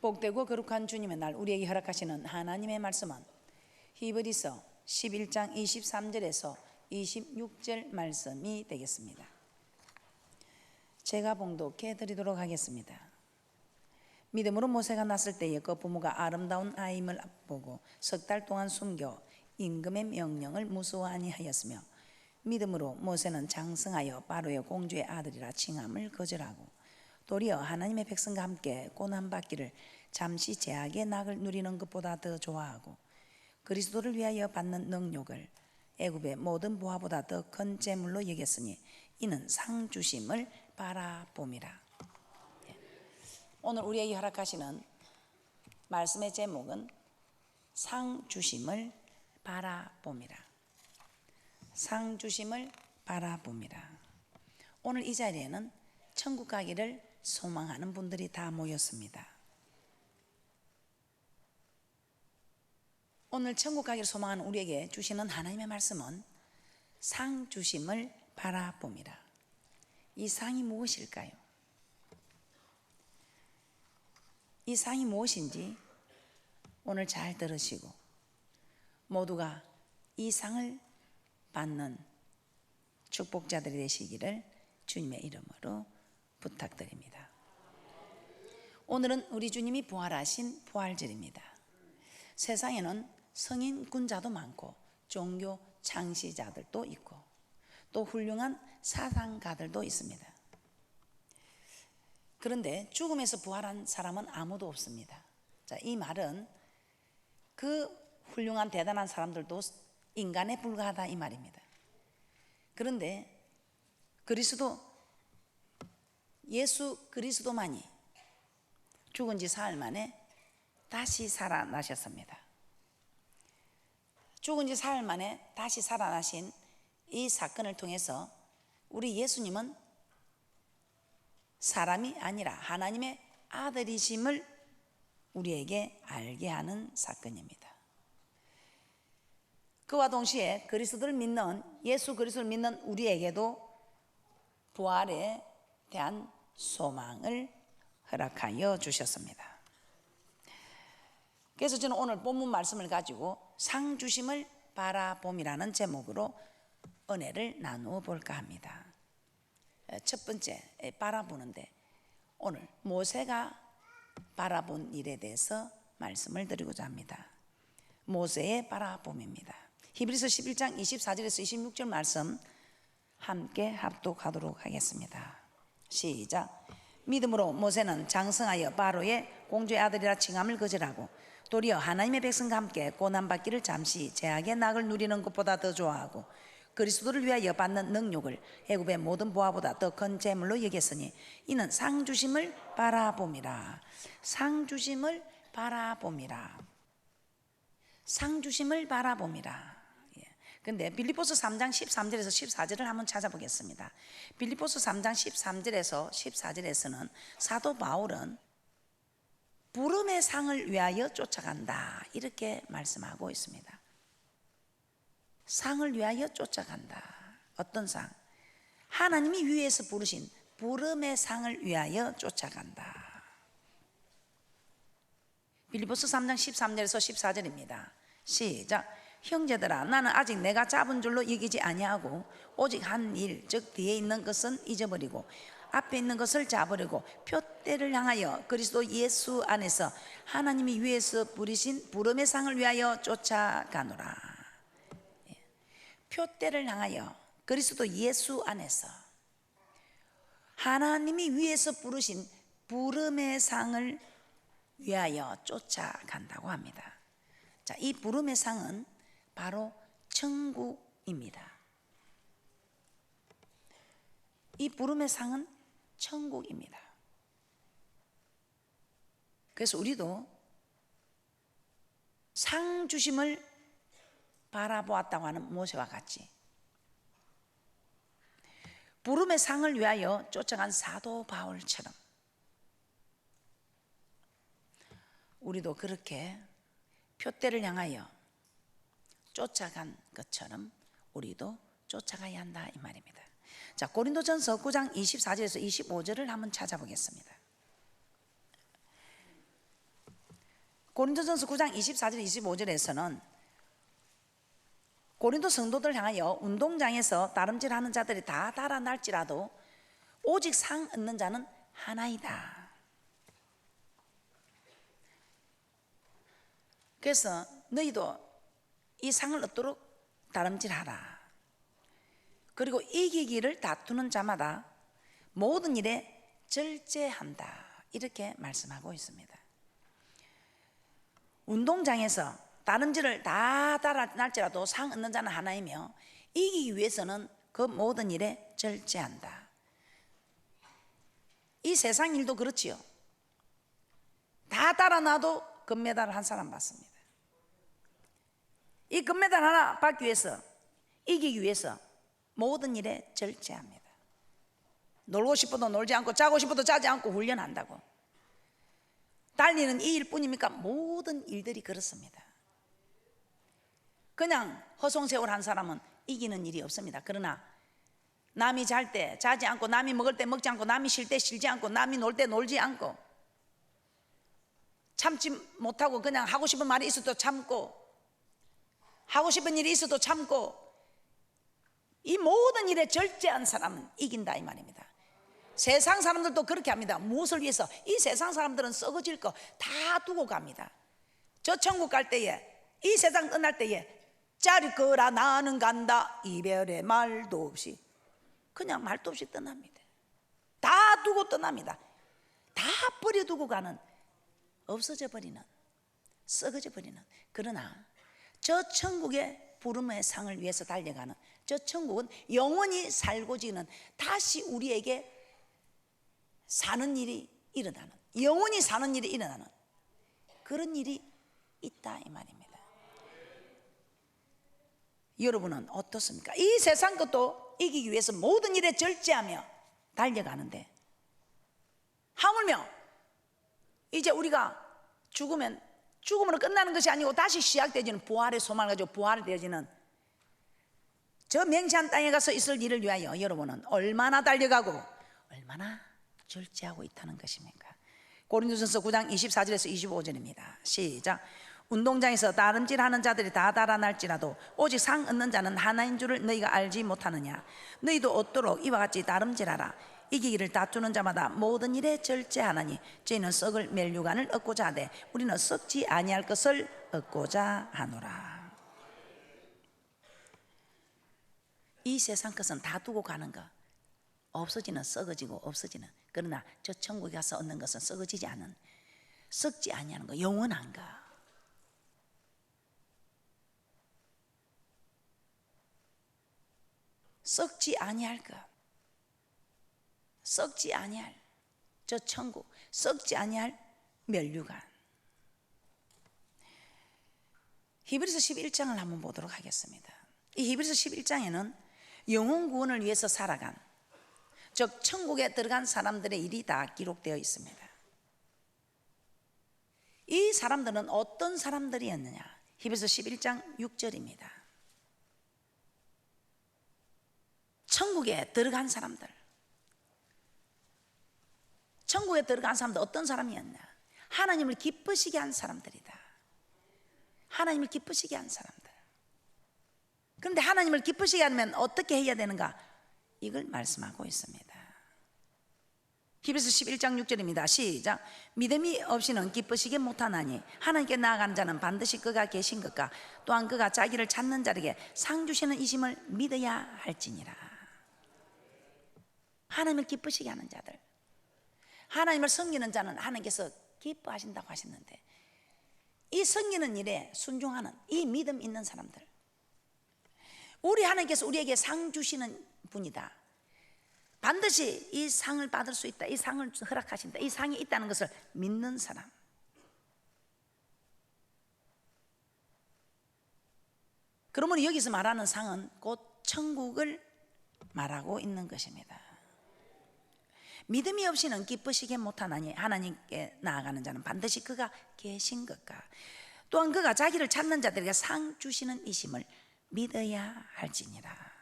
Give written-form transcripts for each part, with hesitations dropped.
복되고 거룩한 주님의 날 우리에게 허락하시는 하나님의 말씀은 히브리서 11장 23절에서 26절 말씀이 되겠습니다. 제가 봉독해 드리도록 하겠습니다. 믿음으로 모세가 났을 때에 그 부모가 아름다운 아임을 보고 석 달 동안 숨겨 임금의 명령을 무서워 아니하였으며, 믿음으로 모세는 장성하여 바로의 공주의 아들이라 칭함을 거절하고 도리어 하나님의 백성과 함께 고난받기를 잠시 제약의 낙을 누리는 것보다 더 좋아하고 그리스도를 위하여 받는 능욕을 애굽의 모든 보화보다 더 큰 재물로 여겼으니 이는 상 주심을 바라봄이라. 오늘 우리에게 허락하시는 말씀의 제목은 상 주심을 바라봄이라. 상 주심을 바라봄이라. 오늘 이 자리에는 천국 가기를 소망하는 분들이 다 모였습니다. 오늘 천국 가기를 소망하는 우리에게 주시는 하나님의 말씀은 상 주심을 바라봄이라. 이 상이 무엇일까요? 이 상이 무엇인지 오늘 잘 들으시고 모두가 이 상을 받는 축복자들이 되시기를 주님의 이름으로 부탁드립니다. 오늘은 우리 주님이 부활하신 부활절입니다. 세상에는 성인 군자도 많고 종교 창시자들도 있고 또 훌륭한 사상가들도 있습니다. 그런데 죽음에서 부활한 사람은 아무도 없습니다. 자, 이 말은 그 훌륭한 대단한 사람들도 인간에 불과하다 이 말입니다. 그런데 예수 그리스도만이 죽은 지 사흘 만에 다시 살아나셨습니다. 죽은 지 사흘 만에 다시 살아나신 이 사건을 통해서 우리 예수님은 사람이 아니라 하나님의 아들이심을 우리에게 알게 하는 사건입니다. 그와 동시에 그리스도를 믿는 예수 그리스도를 믿는 우리에게도 부활에 대한 소망을 허락하여 주셨습니다. 그래서 저는 오늘 본문 말씀을 가지고 상 주심을 바라봄이라는 제목으로 은혜를 나누어 볼까 합니다. 첫 번째 바라보는데 오늘 모세가 바라본 일에 대해서 말씀을 드리고자 합니다. 모세의 바라봄입니다. 히브리서 11장 24절에서 26절 말씀 함께 합독하도록 하겠습니다. 시작. 믿음으로 모세는 장성하여 바로의 공주의 아들이라 칭함을 거절하고 도리어 하나님의 백성과 함께 고난받기를 잠시 제약의 낙을 누리는 것보다 더 좋아하고 그리스도를 위하여 받는 능욕을 애굽의 모든 보화보다 더 큰 재물로 여겼으니 이는 상 주심을 바라봄이라. 상 주심을 바라봄이라. 상 주심을 바라봄이라. 근데 빌립보서 3장 13절에서 14절을 한번 찾아보겠습니다. 빌립보서 3장 13절에서 14절에서는 사도 바울은 부름의 상을 위하여 쫓아간다 이렇게 말씀하고 있습니다. 상을 위하여 쫓아간다. 어떤 상? 하나님이 위에서 부르신 부름의 상을 위하여 쫓아간다. 빌립보서 3장 13절에서 14절입니다. 시작. 형제들아, 나는 아직 내가 잡은 줄로 여기지 아니하고 오직 한 일, 즉 뒤에 있는 것은 잊어버리고 앞에 있는 것을 잡으려고 표대를 향하여 그리스도 예수 안에서 하나님이 위에서 부르신 부름의 상을 위하여 쫓아가노라. 표대를 향하여 그리스도 예수 안에서 하나님이 위에서 부르신 부름의 상을 위하여 쫓아간다고 합니다. 자, 이 부름의 상은 바로 천국입니다. 이 부름의 상은 천국입니다. 그래서 우리도 상 주심을 바라보았다고 하는 모세와 같이 부름의 상을 위하여 쫓아간 사도 바울처럼 우리도 그렇게 표대를 향하여 쫓아간 것처럼 우리도 쫓아가야 한다 이 말입니다. 자, 고린도전서 9장 24절에서 25절을 한번 찾아보겠습니다. 고린도전서 9장 24절 25절에서는 고린도 성도들 향하여 운동장에서 다름질하는 자들이 다 달아날지라도 오직 상 얻는 자는 하나이다. 그래서 너희도 이 상을 얻도록 다름질하라. 그리고 이기기를 다투는 자마다 모든 일에 절제한다. 이렇게 말씀하고 있습니다. 운동장에서 다름질을 다 달아날지라도 상 얻는 자는 하나이며 이기기 위해서는 그 모든 일에 절제한다. 이 세상 일도 그렇지요. 다 달아놔도 금메달을 한 사람 받습니다. 이 금메달 하나 받기 위해서, 이기기 위해서 모든 일에 절제합니다. 놀고 싶어도 놀지 않고 자고 싶어도 자지 않고 훈련한다고. 달리는 이 일뿐입니까? 모든 일들이 그렇습니다. 그냥 허송세월 한 사람은 이기는 일이 없습니다. 그러나 남이 잘 때 자지 않고, 남이 먹을 때 먹지 않고, 남이 쉴 때 쉬지 않고, 남이 놀 때 놀지 않고, 참지 못하고 그냥 하고 싶은 말이 있어도 참고, 하고 싶은 일이 있어도 참고, 이 모든 일에 절제한 사람은 이긴다 이 말입니다. 세상 사람들도 그렇게 합니다. 무엇을 위해서? 이 세상 사람들은 썩어질 거 다 두고 갑니다. 저 천국 갈 때에, 이 세상 떠날 때에 짜릴 거라 나는 간다 이별의 말도 없이, 그냥 말도 없이 떠납니다. 다 두고 떠납니다. 다 버려두고 가는, 없어져 버리는, 썩어져 버리는. 그러나 저 천국의 부름의 상을 위해서 달려가는, 저 천국은 영원히 살고 지는, 다시 우리에게 사는 일이 일어나는, 영원히 사는 일이 일어나는 그런 일이 있다 이 말입니다. 여러분은 어떻습니까? 이 세상 것도 이기기 위해서 모든 일에 절제하며 달려가는데, 하물며 이제 우리가 죽으면 죽음으로 끝나는 것이 아니고 다시 시작되어지는 부활의 소망을 가지고 부활되어지는 저 맹세한 땅에 가서 있을 일을 위하여 여러분은 얼마나 달려가고 얼마나 절제하고 있다는 것입니까? 고린도전서 9장 24절에서 25절입니다. 시작. 운동장에서 다름질하는 자들이 다 달아날지라도 오직 상 얻는 자는 하나인 줄을 너희가 알지 못하느냐? 너희도 얻도록 이와 같이 다름질하라. 이기기를 다투는 자마다 모든 일에 절제하나니 저희는 썩을 멸류관을 얻고자 하되 우리는 썩지 아니할 것을 얻고자 하노라. 이 세상 것은 다 두고 가는 것, 없어지는, 썩어지고 없어지는. 그러나 저 천국에 가서 얻는 것은 썩어지지 않은, 썩지 아니하는 것, 영원한 것. 썩지 아니할 것, 썩지 아니할 저 천국, 썩지 아니할 멸류관. 히브리서 11장을 한번 보도록 하겠습니다. 이 히브리서 11장에는 영혼 구원을 위해서 살아간, 즉 천국에 들어간 사람들의 일이 다 기록되어 있습니다. 이 사람들은 어떤 사람들이었느냐? 히브리서 11장 6절입니다. 천국에 들어간 사람들, 천국에 들어간 사람들 어떤 사람이었냐? 하나님을 기쁘시게 한 사람들이다. 하나님을 기쁘시게 한 사람들. 그런데 하나님을 기쁘시게 하면 어떻게 해야 되는가? 이걸 말씀하고 있습니다. 히브리서 11장 6절입니다. 시작. 믿음이 없이는 기쁘시게 못하나니 하나님께 나아가는 자는 반드시 그가 계신 것과 또한 그가 자기를 찾는 자에게 상 주시는 이심을 믿어야 할지니라. 하나님을 기쁘시게 하는 자들, 하나님을 섬기는 자는 하나님께서 기뻐하신다고 하셨는데, 이 섬기는 일에 순종하는 이 믿음 있는 사람들, 우리 하나님께서 우리에게 상 주시는 분이다, 반드시 이 상을 받을 수 있다, 이 상을 허락하신다, 이 상이 있다는 것을 믿는 사람, 그러므로 여기서 말하는 상은 곧 천국을 말하고 있는 것입니다. 믿음이 없이는 기쁘시게 못하나니 하나님께 나아가는 자는 반드시 그가 계신 것과 또한 그가 자기를 찾는 자들에게 상 주시는 이심을 믿어야 할지니라.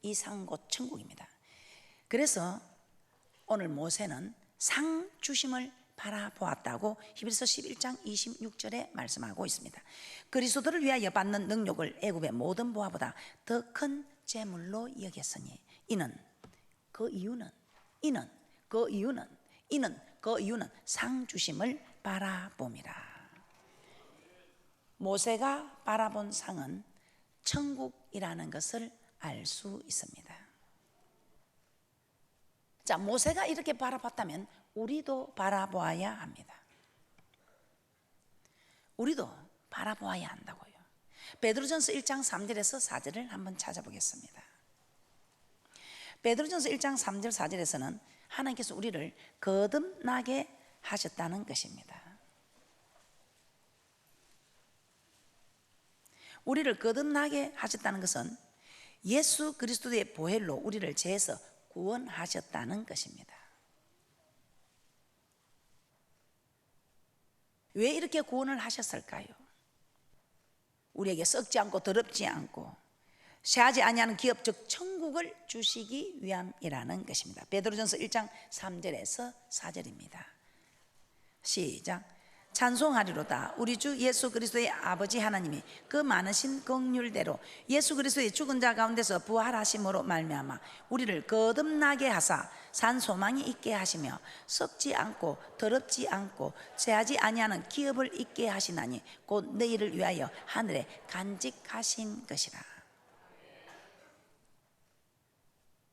이 상 곧 천국입니다. 그래서 오늘 모세는 상 주심을 바라보았다고 히브리서 11장 26절에 말씀하고 있습니다. 그리스도를 위하여 받는 능력을 애굽의 모든 보화보다 더 큰 재물로 여겼으니 이는 그 이유는 상 주심을 바라봄이라. 모세가 바라본 상은 천국이라는 것을 알 수 있습니다. 자, 모세가 이렇게 바라봤다면 우리도 바라보아야 합니다. 우리도 바라보아야 한다고요. 베드로전서 1장 3절에서 4절을 한번 찾아보겠습니다. 베드로전서 1장 3절 4절에서는 하나님께서 우리를 거듭나게 하셨다는 것입니다. 우리를 거듭나게 하셨다는 것은 예수 그리스도의 보혈로 우리를 죄에서 구원하셨다는 것입니다. 왜 이렇게 구원을 하셨을까요? 우리에게 썩지 않고 더럽지 않고 쇠하지 아니하는 기업 즉 천국을 주시기 위함이라는 것입니다. 베드로전서 1장 3절에서 4절입니다. 시작. 찬송하리로다. 우리 주 예수 그리스도의 아버지 하나님이 그 많으신 긍휼대로 예수 그리스도의 죽은 자 가운데서 부활하심으로 말미암아 우리를 거듭나게 하사 산 소망이 있게 하시며 썩지 않고 더럽지 않고 죄하지 아니하는 기업을 있게 하시나니 곧 너희를 위하여 하늘에 간직하신 것이라.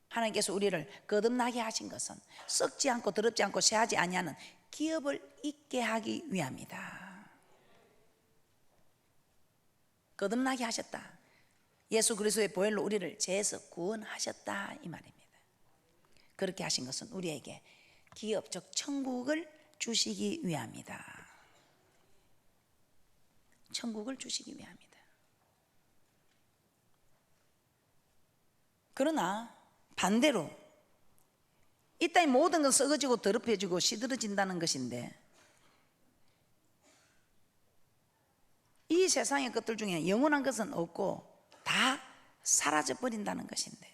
하나님께서 우리를 거듭나게 하신 것은 썩지 않고 더럽지 않고 쇠하지 아니하는 기업을 있게 하기 위함이다. 거듭나게 하셨다. 예수 그리스도의 보혈로 우리를 죄에서 구원하셨다 이 말입니다. 그렇게 하신 것은 우리에게 기업 즉 천국을 주시기 위함이다. 천국을 주시기 위함이다. 그러나 반대로 이 땅의 모든 건 썩어지고 더럽혀지고 시들어진다는 것인데 이 세상의 것들 중에 영원한 것은 없고 다 사라져 버린다는 것인데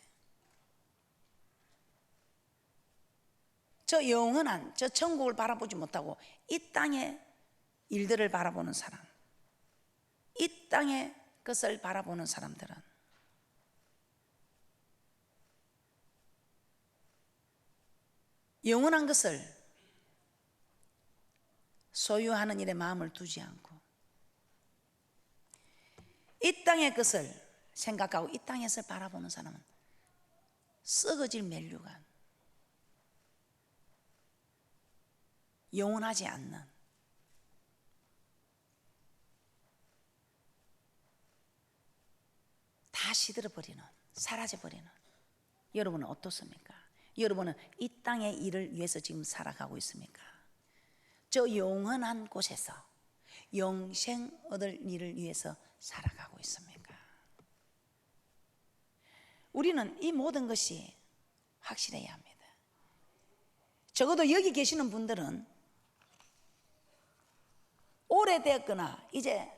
저 영원한 저 천국을 바라보지 못하고 이 땅의 일들을 바라보는 사람, 이 땅의 것을 바라보는 사람들은 영원한 것을 소유하는 일에 마음을 두지 않고 이 땅의 것을 생각하고 이 땅에서 바라보는 사람은 썩어질 멸류관, 영원하지 않는 다 시들어버리는, 사라져버리는 여러분은 어떻습니까? 여러분은 이 땅의 일을 위해서 지금 살아가고 있습니까? 저 영원한 곳에서 영생 얻을 일을 위해서 살아가고 있습니까? 우리는 이 모든 것이 확실해야 합니다. 적어도 여기 계시는 분들은 오래되었거나 이제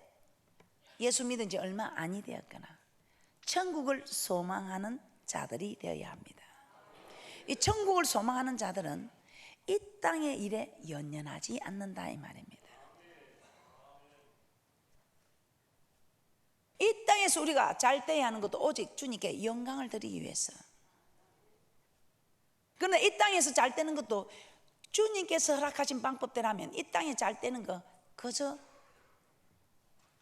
예수 믿은 지 얼마 아니 되었거나 천국을 소망하는 자들이 되어야 합니다. 이 천국을 소망하는 자들은 이 땅의 일에 연연하지 않는다 이 말입니다. 이 땅에서 우리가 잘 돼야 하는 것도 오직 주님께 영광을 드리기 위해서. 그러나 이 땅에서 잘 되는 것도 주님께서 허락하신 방법대로라면 이 땅에 잘 되는 거 그저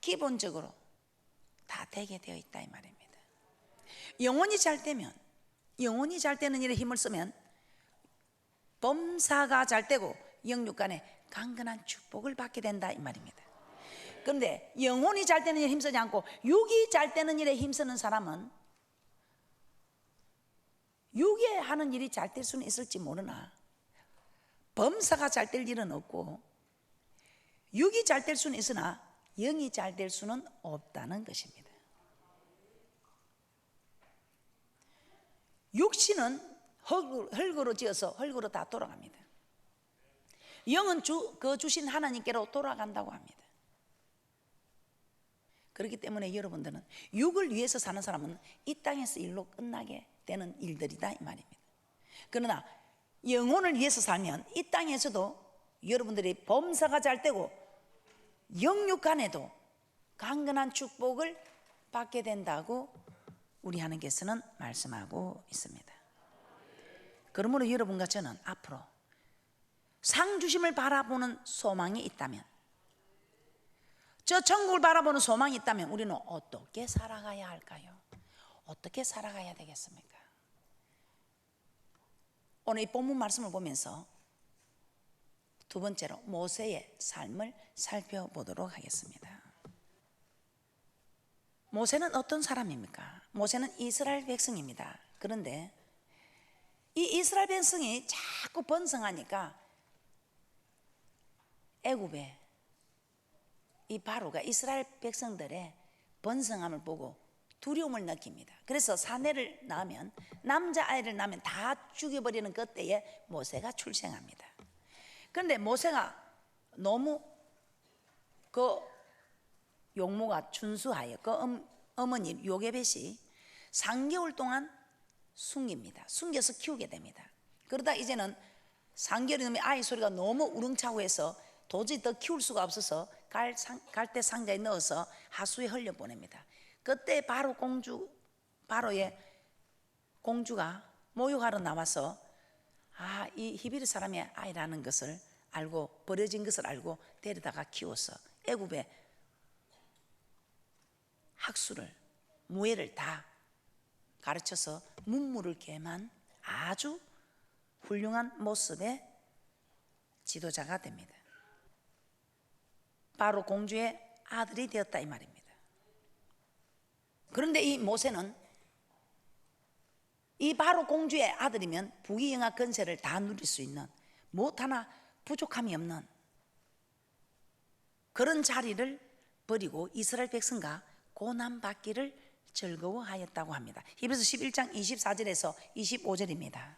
기본적으로 다 되게 되어 있다 이 말입니다. 영원히 잘 되면, 영원히 잘 되는 일에 힘을 쓰면 범사가 잘 되고 영육간에 강건한 축복을 받게 된다 이 말입니다. 그런데 영혼이 잘 되는 일에 힘쓰지 않고 육이 잘 되는 일에 힘쓰는 사람은 육이 하는 일이 잘 될 수는 있을지 모르나 범사가 잘 될 일은 없고 육이 잘 될 수는 있으나 영이 잘 될 수는 없다는 것입니다. 육신은 흙으로 지어서 흙으로 다 돌아갑니다. 영은 그 주신 하나님께로 돌아간다고 합니다. 그렇기 때문에 여러분들은 육을 위해서 사는 사람은 이 땅에서 일로 끝나게 되는 일들이다 이 말입니다. 그러나 영혼을 위해서 살면 이 땅에서도 여러분들이 범사가 잘 되고 영육간에도 강건한 축복을 받게 된다고 우리 하나님께서는 말씀하고 있습니다. 그러므로 여러분과 저는 앞으로 상 주심을 바라보는 소망이 있다면, 저 천국을 바라보는 소망이 있다면 우리는 어떻게 살아가야 할까요? 어떻게 살아가야 되겠습니까? 오늘 이 본문 말씀을 보면서 두 번째로 모세의 삶을 살펴보도록 하겠습니다. 모세는 어떤 사람입니까? 모세는 이스라엘 백성입니다. 그런데 이 이스라엘 백성이 자꾸 번성하니까 애굽에 이 바로가 이스라엘 백성들의 번성함을 보고 두려움을 느낍니다. 그래서 사내를 낳으면, 남자아이를 낳으면 다 죽여버리는 그때에 모세가 출생합니다. 그런데 모세가 너무 그 용모가 준수하여 그 어머니 요게벳이 3개월 동안 숨깁니다. 숨겨서 키우게 됩니다. 그러다 이제는 3개월이 넘으면 아이 소리가 너무 우렁차고 해서 도저히 더 키울 수가 없어서 갈대 상자에 넣어서 하수에 흘려보냅니다. 그때 바로의 공주가 모욕하러 나와서 이 히브리 사람의 아이라는 것을 알고, 버려진 것을 알고 데려다가 키워서 애굽에 학술을, 무예를 다 가르쳐서 문무를 겸한 아주 훌륭한 모습의 지도자가 됩니다. 바로 공주의 아들이 되었다 이 말입니다. 그런데 이 모세는 이 바로 공주의 아들이면 부귀영화 권세를 다 누릴 수 있는, 무엇 하나 부족함이 없는 그런 자리를 버리고 이스라엘 백성과 고난받기를 즐거워하였다고 합니다. 히브리서 11장 24절에서 25절입니다.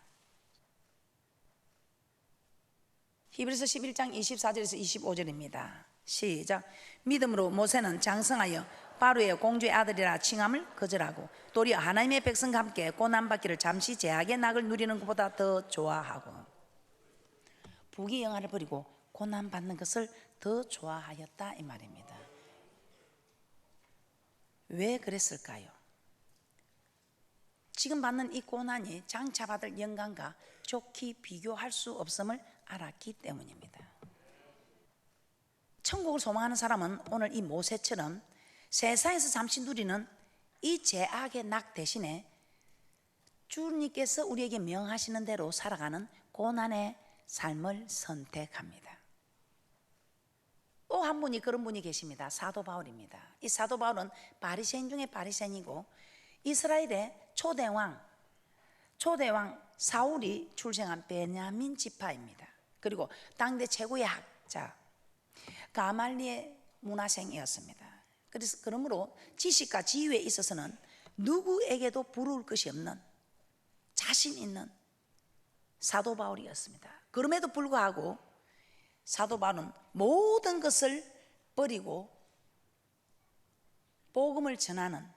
히브리서 11장 24절에서 25절입니다. 시작. 믿음으로 모세는 장성하여 바로의 공주의 아들이라 칭함을 거절하고 도리어 하나님의 백성과 함께 고난받기를 잠시 제약의 낙을 누리는 것보다 더 좋아하고, 부귀영화를 버리고 고난받는 것을 더 좋아하였다 이 말입니다. 왜 그랬을까요? 지금 받는 이 고난이 장차 받을 영광과 좋게 비교할 수 없음을 알았기 때문입니다. 천국을 소망하는 사람은 오늘 이 모세처럼 세상에서 잠시 누리는 이 제약의 낙 대신에 주님께서 우리에게 명하시는 대로 살아가는 고난의 삶을 선택합니다. 또 한 분이 그런 분이 계십니다. 사도 바울입니다. 이 사도 바울은 바리새인 중에 바리새인이고 이스라엘의 초대왕 사울이 출생한 베냐민 지파입니다. 그리고 당대 최고의 학자 가말리의 문화생이었습니다. 그러므로 지식과 지위에 있어서는 누구에게도 부러울 것이 없는 자신 있는 사도 바울이었습니다. 그럼에도 불구하고 사도 바울은 모든 것을 버리고 복음을 전하기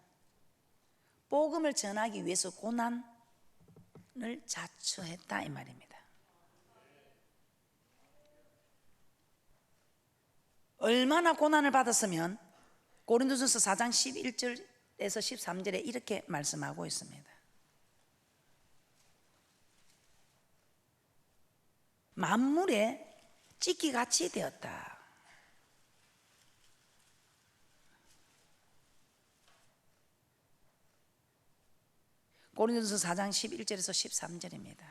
위해서 고난을 자처했다 이 말입니다. 얼마나 고난을 받았으면 고린도전서 4장 11절에서 13절에 이렇게 말씀하고 있습니다. 만물에 찢기같이 되었다. 고린도전서 4장 11절에서 13절입니다.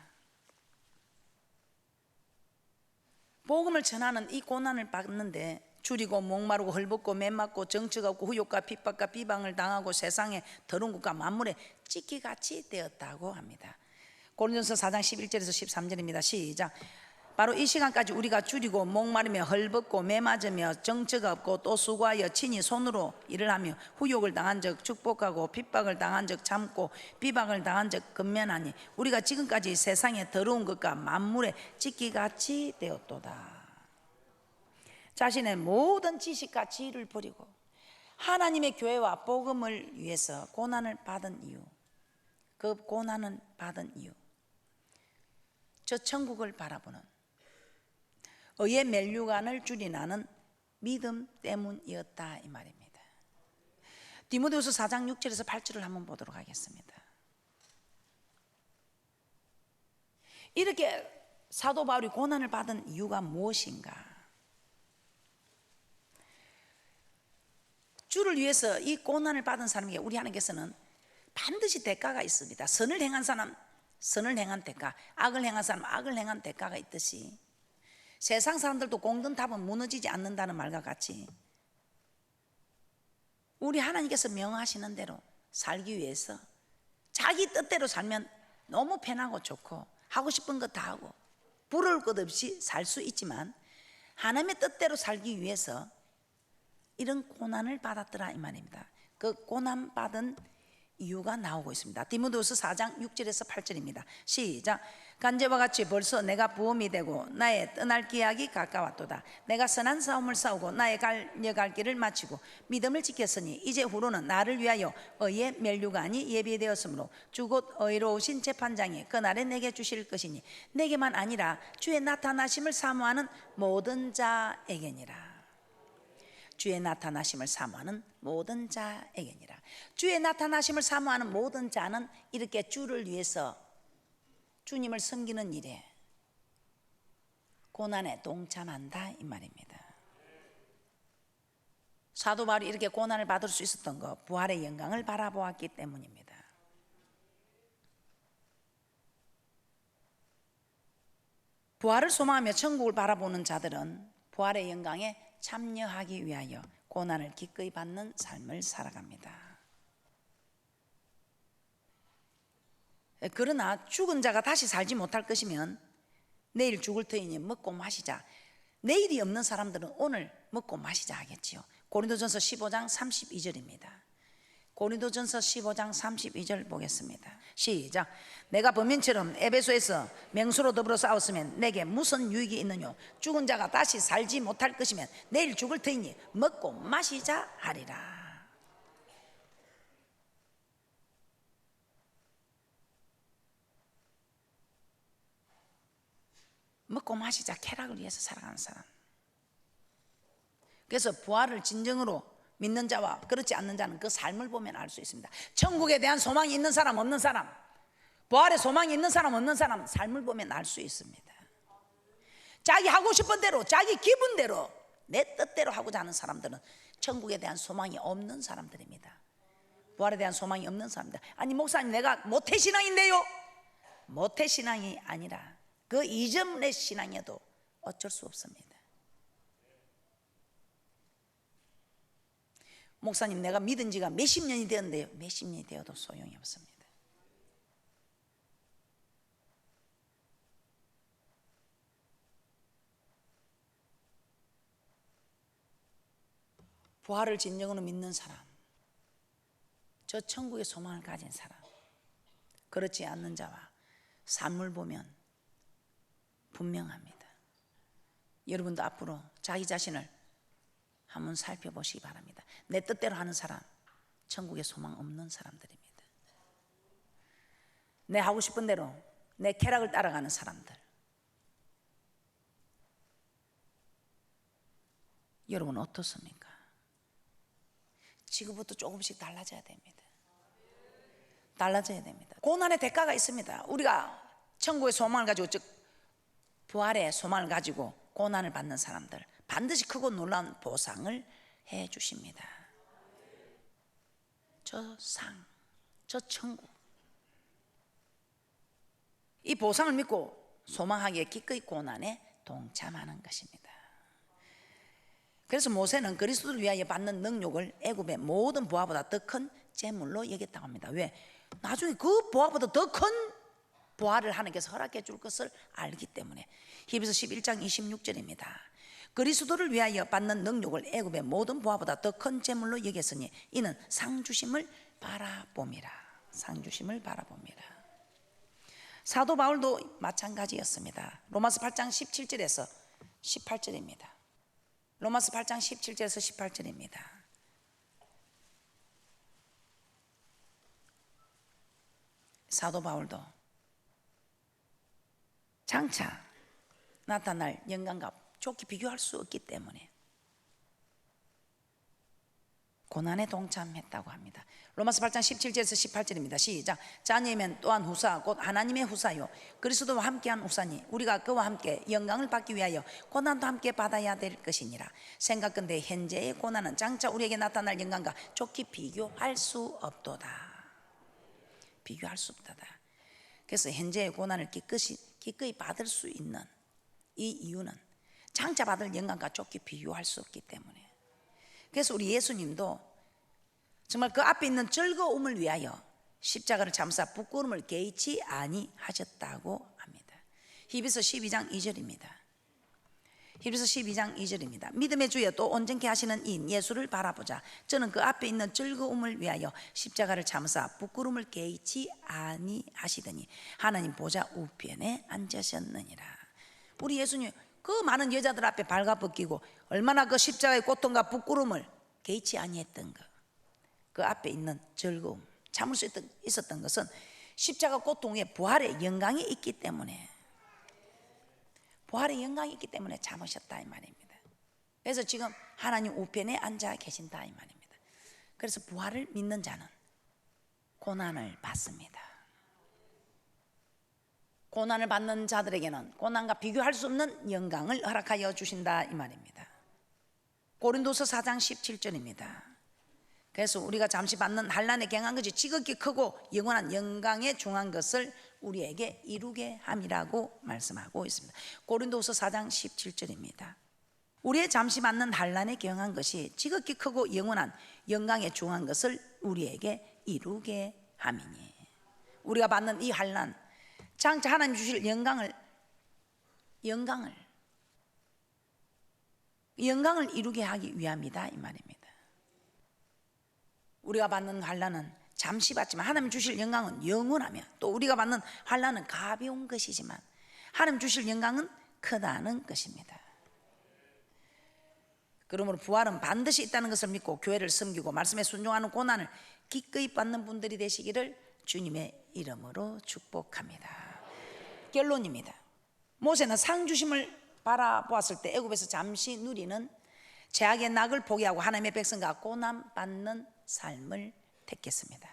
복음을 전하는 이 고난을 받는데 줄이고 목마르고 헐벗고 맨맞고 정처가 없고 후욕과 핍박과 비방을 당하고 세상에 더러운 것과 만물에 찢기같이 되었다고 합니다. 고린도전서 4장 11절에서 13절입니다. 시작. 바로 이 시간까지 우리가 줄이고 목마르며 헐벗고 매맞으며 정처가 없고 또 수고하여 친히 손으로 일을 하며 후욕을 당한 적 축복하고 핍박을 당한 적 참고 비방을 당한 적 근면하니 우리가 지금까지 세상에 더러운 것과 만물에 찢기같이 되었도다. 자신의 모든 지식과 지위를 버리고 하나님의 교회와 복음을 위해서 고난을 받은 이유, 그 고난을 받은 이유, 저 천국을 바라보는 의의 면류관을 줄이나는 믿음 때문이었다 이 말입니다. 디모데후서 4장 6절에서 8절을 한번 보도록 하겠습니다. 이렇게 사도 바울이 고난을 받은 이유가 무엇인가? 주를 위해서 이 고난을 받은 사람에게 우리 하나님께서는 반드시 대가가 있습니다. 선을 행한 사람 선을 행한 대가, 악을 행한 사람 악을 행한 대가가 있듯이 세상 사람들도 공든 답은 무너지지 않는다는 말과 같이 우리 하나님께서 명하시는 대로 살기 위해서 자기 뜻대로 살면 너무 편하고 좋고 하고 싶은 것 다 하고 부러울 것 없이 살 수 있지만 하나님의 뜻대로 살기 위해서 이런 고난을 받았더라 이 말입니다. 그 고난 받은 이유가 나오고 있습니다. 디모데후서 4장 6절에서 8절입니다. 시작. 간제와 같이 벌써 내가 부험이 되고 나의 떠날 기약이 가까웠도다. 내가 선한 싸움을 싸우고 나의 달려갈 길을 마치고 믿음을 지켰으니 이제 후로는 나를 위하여 의의 면류관이 예비되었으므로 주 곧 의로우신 재판장이 그날에 내게 주실 것이니 내게만 아니라 주의 나타나심을 사모하는 모든 자에게니라. 주의 나타나심을 사모하는 모든 자에게니라. 주의 나타나심을 사모하는 모든 자는 이렇게 주를 위해서 주님을 섬기는 일에 고난에 동참한다 이 말입니다. 사도 바울이 이렇게 고난을 받을 수 있었던 것 부활의 영광을 바라보았기 때문입니다. 부활을 소망하며 천국을 바라보는 자들은 부활의 영광에 참여하기 위하여 고난을 기꺼이 받는 삶을 살아갑니다. 그러나 죽은 자가 다시 살지 못할 것이면 내일 죽을 터이니 먹고 마시자. 내일이 없는 사람들은 오늘 먹고 마시자 하겠지요. 고린도전서 15장 32절입니다. 고린도전서 15장 32절 보겠습니다. 시작. 내가 범인처럼 에베소에서 맹수로 더불어 싸웠으면 내게 무슨 유익이 있느뇨. 죽은 자가 다시 살지 못할 것이면 내일 죽을 터이니 먹고 마시자 하리라. 먹고 마시자 쾌락을 위해서 살아가는 사람. 그래서 부활을 진정으로 믿는 자와 그렇지 않는 자는 그 삶을 보면 알 수 있습니다. 천국에 대한 소망이 있는 사람 없는 사람, 부활의 소망이 있는 사람 없는 사람 삶을 보면 알 수 있습니다. 자기 하고 싶은 대로 자기 기분대로 내 뜻대로 하고자 하는 사람들은 천국에 대한 소망이 없는 사람들입니다. 부활에 대한 소망이 없는 사람들. 아니 목사님 내가 모태신앙인데요. 모태신앙이 아니라 그 이전의 신앙에도 어쩔 수 없습니다. 목사님 내가 믿은 지가 몇십 년이 되었는데요. 몇십 년이 되어도 소용이 없습니다. 부활을 진정으로 믿는 사람, 저 천국의 소망을 가진 사람, 그렇지 않는 자와 삶을 보면 분명합니다. 여러분도 앞으로 자기 자신을 한번 살펴보시기 바랍니다. 내 뜻대로 하는 사람, 천국에 소망 없는 사람들입니다. 내 하고 싶은 대로 내 쾌락을 따라가는 사람들. 여러분 어떻습니까? 지금부터 조금씩 달라져야 됩니다. 달라져야 됩니다. 고난의 대가가 있습니다. 우리가 천국의 소망을 가지고 즉 부활의 소망을 가지고 고난을 받는 사람들 반드시 크고 놀라운 보상을 해 주십니다. 저 상, 저 천국. 이 보상을 믿고 소망하기에 기꺼이 고난에 동참하는 것입니다. 그래서 모세는 그리스도를 위하여 받는 능력을 애굽의 모든 보화보다 더 큰 재물로 여겼다고 합니다. 왜? 나중에 그 보화보다 더 큰 보화를 하나님께서 허락해 줄 것을 알기 때문에. 히브리서 11장 26절입니다. 그리스도를 위하여 받는 능력을 애굽의 모든 보화보다 더 큰 재물로 여겼으니 이는 상 주심을 바라봄이라. 상 주심을 바라봄이라. 사도 바울도 마찬가지였습니다. 로마서 8장 17절에서 18절입니다. 로마서 8장 17절에서 18절입니다. 사도 바울도 장차 나타날 영광과 좋게 비교할 수 없기 때문에 고난에 동참했다고 합니다. 로마서 8장 17절에서 18절입니다. 시작. 자녀이면 또한 후사 곧 하나님의 후사요 그리스도와 함께한 후사니 우리가 그와 함께 영광을 받기 위하여 고난도 함께 받아야 될 것이니라. 생각건대 현재의 고난은 장차 우리에게 나타날 영광과 좋게 비교할 수 없도다. 비교할 수 없도다. 그래서 현재의 고난을 기꺼이 받을 수 있는 이 이유는 장차 받을 영광과 좋게 비교할 수 없기 때문에. 그래서 우리 예수님도 정말 그 앞에 있는 즐거움을 위하여 십자가를 참사 부끄러움을 개의치 아니하셨다고 합니다. 히브리서 12장 2절입니다. 히브리서 12장 2절입니다. 믿음의 주여 또 온전케 하시는 이인 예수를 바라보자. 저는 그 앞에 있는 즐거움을 위하여 십자가를 참사 부끄러움을 개의치 아니하시더니 하나님 보좌 우편에 앉으셨느니라. 우리 예수님 그 많은 여자들 앞에 발가벗기고 얼마나 그 십자가의 고통과 부끄러움을 개의치 아니했던 것, 그 앞에 있는 즐거움, 참을 수 있었던 것은 십자가 고통 위에 부활의 영광이 있기 때문에, 부활의 영광이 있기 때문에 참으셨다 이 말입니다. 그래서 지금 하나님 우편에 앉아 계신다 이 말입니다. 그래서 부활을 믿는 자는 고난을 받습니다. 고난을 받는 자들에게는 고난과 비교할 수 없는 영광을 허락하여 주신다 이 말입니다. 고린도서 4장 17절입니다. 그래서 우리가 잠시 받는 환난에 경한 것이 지극히 크고 영원한 영광에 중한 것을 우리에게 이루게 함이라고 말씀하고 있습니다. 고린도서 4장 17절입니다. 우리의 잠시 받는 환난에 경한 것이 지극히 크고 영원한 영광에 중한 것을 우리에게 이루게 함이니, 우리가 받는 이 환난 장차 하나님 주실 영광을 이루게 하기 위함이다 이 말입니다. 우리가 받는 환난은 잠시 받지만 하나님 주실 영광은 영원하며, 또 우리가 받는 환난은 가벼운 것이지만 하나님 주실 영광은 크다는 것입니다. 그러므로 부활은 반드시 있다는 것을 믿고 교회를 섬기고 말씀에 순종하는 고난을 기꺼이 받는 분들이 되시기를 주님의 이름으로 축복합니다. 결론입니다. 모세는 상 주심을 바라보았을 때 애굽에서 잠시 누리는 죄악의 낙을 포기하고 하나님의 백성과 고난 받는 삶을 택했습니다.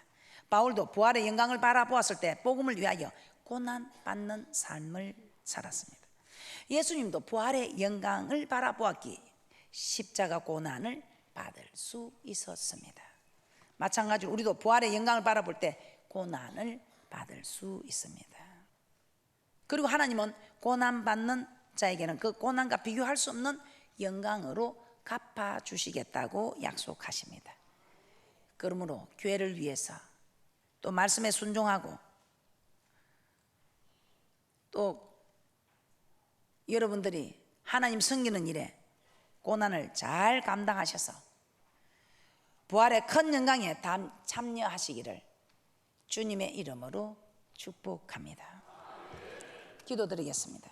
바울도 부활의 영광을 바라보았을 때 복음을 위하여 고난 받는 삶을 살았습니다. 예수님도 부활의 영광을 바라보았기에 십자가 고난을 받을 수 있었습니다. 마찬가지로 우리도 부활의 영광을 바라볼 때 고난을 받을 수 있습니다. 그리고 하나님은 고난받는 자에게는 그 고난과 비교할 수 없는 영광으로 갚아주시겠다고 약속하십니다. 그러므로 교회를 위해서 또 말씀에 순종하고 또 여러분들이 하나님 섬기는 일에 고난을 잘 감당하셔서 부활의 큰 영광에 참여하시기를 주님의 이름으로 축복합니다. 기도드리겠습니다.